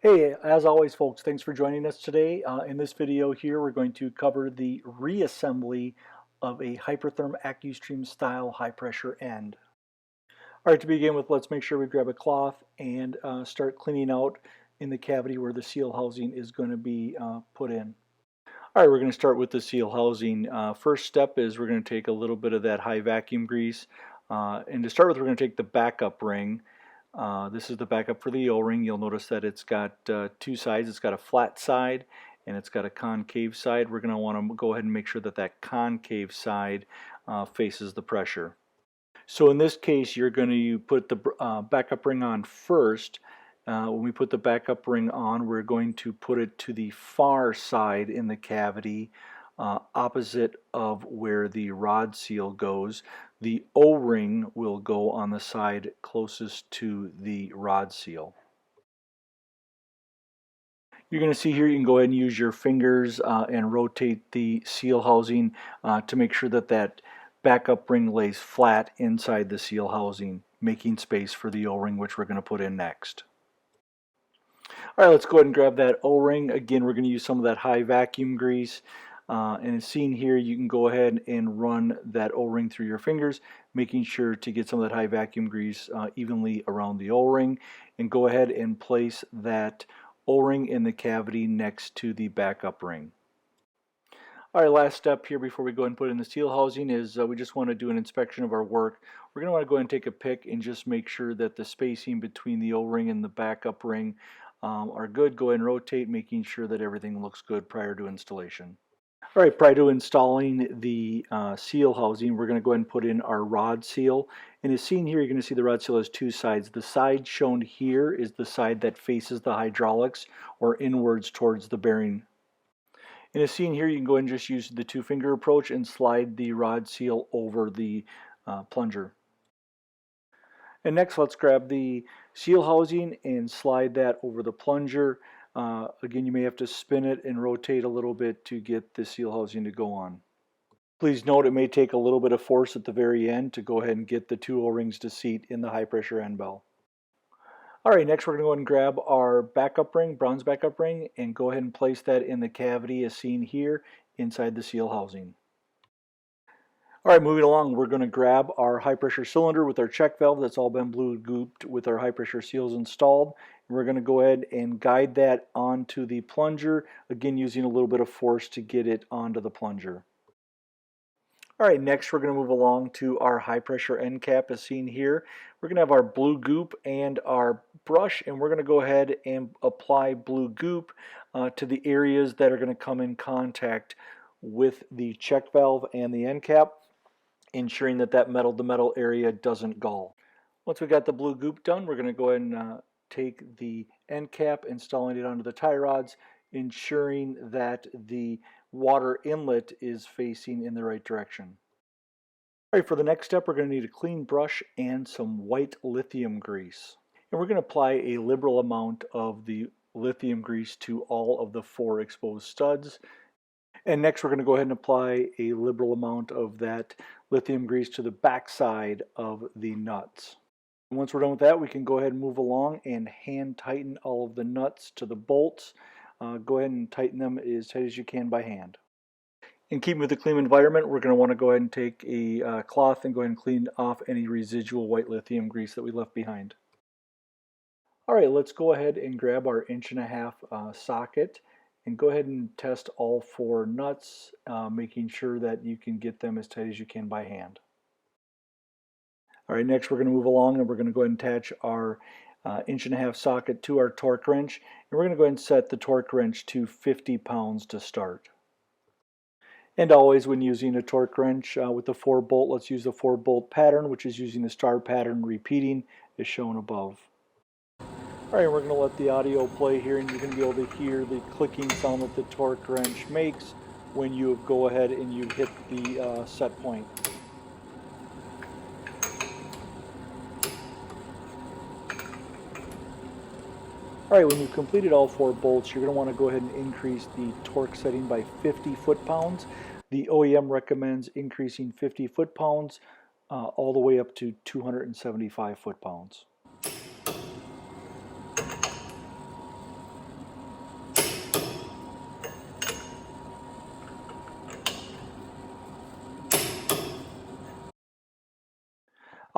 Hey, as always, folks, thanks for joining us today. In this video here, we're going to cover the reassembly of a Hypertherm AccuStream style high pressure end. All right, to begin with, let's make sure we grab a cloth and start cleaning out in the cavity where the seal housing is going to be put in. All right, we're going to start with the seal housing. First step is we're going to take a little bit of that high vacuum grease. And to start with, we're going to take the backup ring. This is the backup for the O-ring. You'll notice that it's got two sides. It's got a flat side and it's got a concave side. We're going to want to go ahead and make sure that that concave side faces the pressure. So in this case, you're going to put the backup ring on first. When we put the backup ring on, we're going to put it to the far side in the cavity, opposite of where the rod seal goes. The O-ring will go on the side closest to the rod seal. You're going to see here you can go ahead and use your fingers and rotate the seal housing to make sure that that backup ring lays flat inside the seal housing, making space for the O-ring, which we're going to put in next. All right, let's go ahead and grab that O-ring. Again, we're going to use some of that high vacuum grease. And as seen here, you can go ahead and run that O-ring through your fingers, making sure to get some of that high vacuum grease evenly around the O-ring. And go ahead and place that O-ring in the cavity next to the backup ring. All right, last step here before we go and put in the seal housing is we just want to do an inspection of our work. We're going to want to go ahead and take a pick and just make sure that the spacing between the O-ring and the backup ring are good. Go ahead and rotate, making sure that everything looks good prior to installation. All right, prior to installing the seal housing, we're going to go ahead and put in our rod seal. And as seen here, you're going to see the rod seal has two sides. The side shown here is the side that faces the hydraulics or inwards towards the bearing. And as seen here, you can go ahead and just use the two-finger approach and slide the rod seal over the plunger. And next, let's grab the seal housing and slide that over the plunger. Again, you may have to spin it and rotate a little bit to get the seal housing to go on. Please note it may take a little bit of force at the very end to go ahead and get the two O-rings to seat in the high pressure end bell. All right, next we're going to go ahead and grab our backup ring, bronze backup ring, and go ahead and place that in the cavity as seen here inside the seal housing. All right, moving along, we're going to grab our high pressure cylinder with our check valve that's all been blue gooped with our high pressure seals installed. And we're going to go ahead and guide that onto the plunger, again using a little bit of force to get it onto the plunger. All right, next we're going to move along to our high pressure end cap as seen here. We're going to have our blue goop and our brush, and we're going to go ahead and apply blue goop to the areas that are going to come in contact with the check valve and the end cap, ensuring that that metal to metal area doesn't gall. Once we got the blue goop done, we're going to go ahead and take the end cap, installing it onto the tie rods, ensuring that the water inlet is facing in the right direction. All right, for the next step, we're going to need a clean brush and some white lithium grease. And we're going to apply a liberal amount of the lithium grease to all of the 4 exposed studs. And next we're going to go ahead and apply a liberal amount of that lithium grease to the back side of the nuts. And once we're done with that, we can go ahead and move along and hand tighten all of the nuts to the bolts. Go ahead and tighten them as tight as you can by hand. In keeping with the clean environment, we're going to want to go ahead and take a cloth and go ahead and clean off any residual white lithium grease that we left behind. All right, let's go ahead and grab our 1.5" socket and go ahead and test all 4 nuts, making sure that you can get them as tight as you can by hand. All right, next we're going to move along and we're going to go ahead and attach our 1.5" socket to our torque wrench, and we're going to go ahead and set the torque wrench to 50 pounds to start. And always when using a torque wrench with the 4-bolt, let's use the 4-bolt pattern, which is using the star pattern repeating as shown above. All right, we're going to let the audio play here, and you're going to be able to hear the clicking sound that the torque wrench makes when you go ahead and you hit the set point. All right, when you've completed all 4 bolts, you're going to want to go ahead and increase the torque setting by 50 foot-pounds. The OEM recommends increasing 50 foot-pounds all the way up to 275 foot-pounds.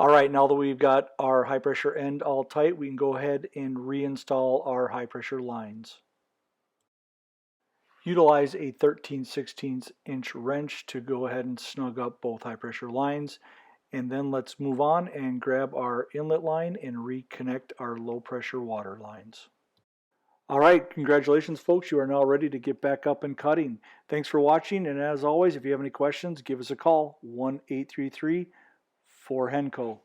All right, now that we've got our high pressure end all tight, we can go ahead and reinstall our high pressure lines. Utilize a 13/16 inch wrench to go ahead and snug up both high pressure lines. And then let's move on and grab our inlet line and reconnect our low pressure water lines. All right, congratulations folks, you are now ready to get back up and cutting. Thanks for watching, and as always, if you have any questions, give us a call, 1-833-4HENCO.